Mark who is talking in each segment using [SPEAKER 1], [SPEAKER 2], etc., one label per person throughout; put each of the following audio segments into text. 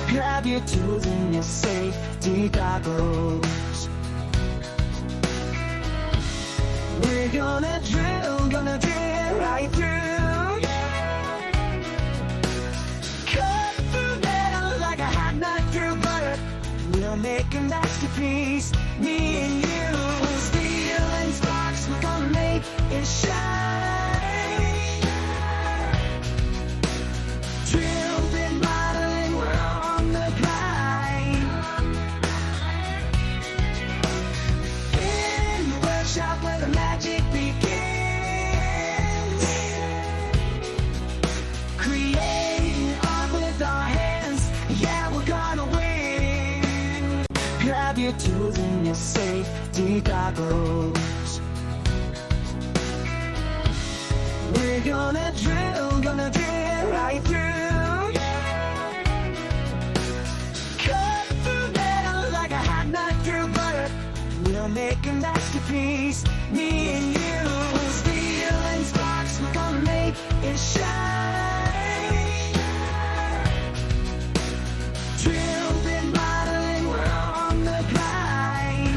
[SPEAKER 1] Grab your tools and your safety goggles. We're gonna drill right through. Cut through metal like a hot knife through butter. We'll make a masterpiece, me and you. Steel and sparks, we're gonna make it shine. Drill bit modeling, we're on the grind. In the workshop where the magic begins. Creating art with our hands, yeah, we're gonna win. Grab your tools and your safety goggles. We're gonna drill right through. Cut through metal like a hot knife through butter. We'll make a masterpiece, me and you. Steel and sparks, we're gonna make it shine. Drill bit modeling, we're on the grind.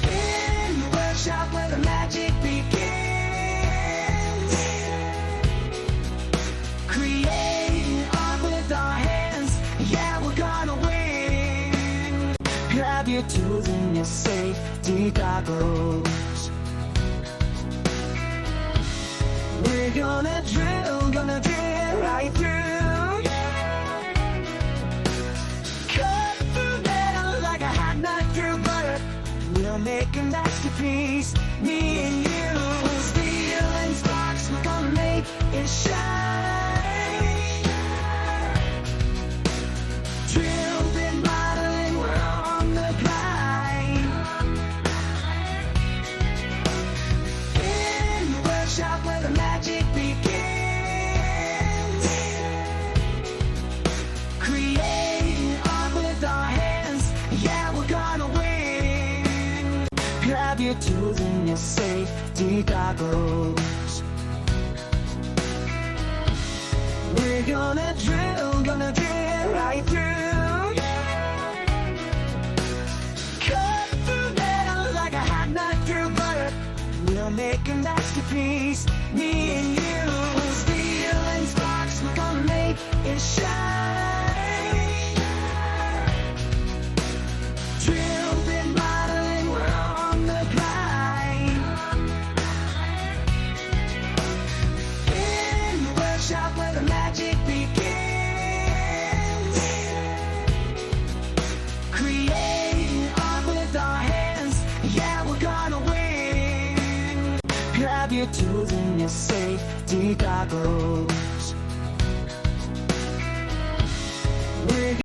[SPEAKER 1] In the workshop where the magic begins. Creating art with our hands, yeah, we're gonna win. Grab your tools and your safety goggles. We're gonna drill right through. Cut through metal like a hot knife through butter. We'll make a masterpiece, me and you. Steel and sparks, we're gonna make it shine. Drill bit modeling, we're on the grind. In the workshop where the magic begins. Creating art with our hands, yeah, we're gonna win. Grab your tools and your safety goggles. We're gonna drill right through. Cut through metal like a hot knife through butter. We'll make a masterpiece, me and you. Steel and sparks, we're gonna make it shine. Drill bit modeling, we're on the grind. In the workshop where the magic begins. Creating art with our hands, yeah, we're gonna win. Grab your tools and your safety goggles.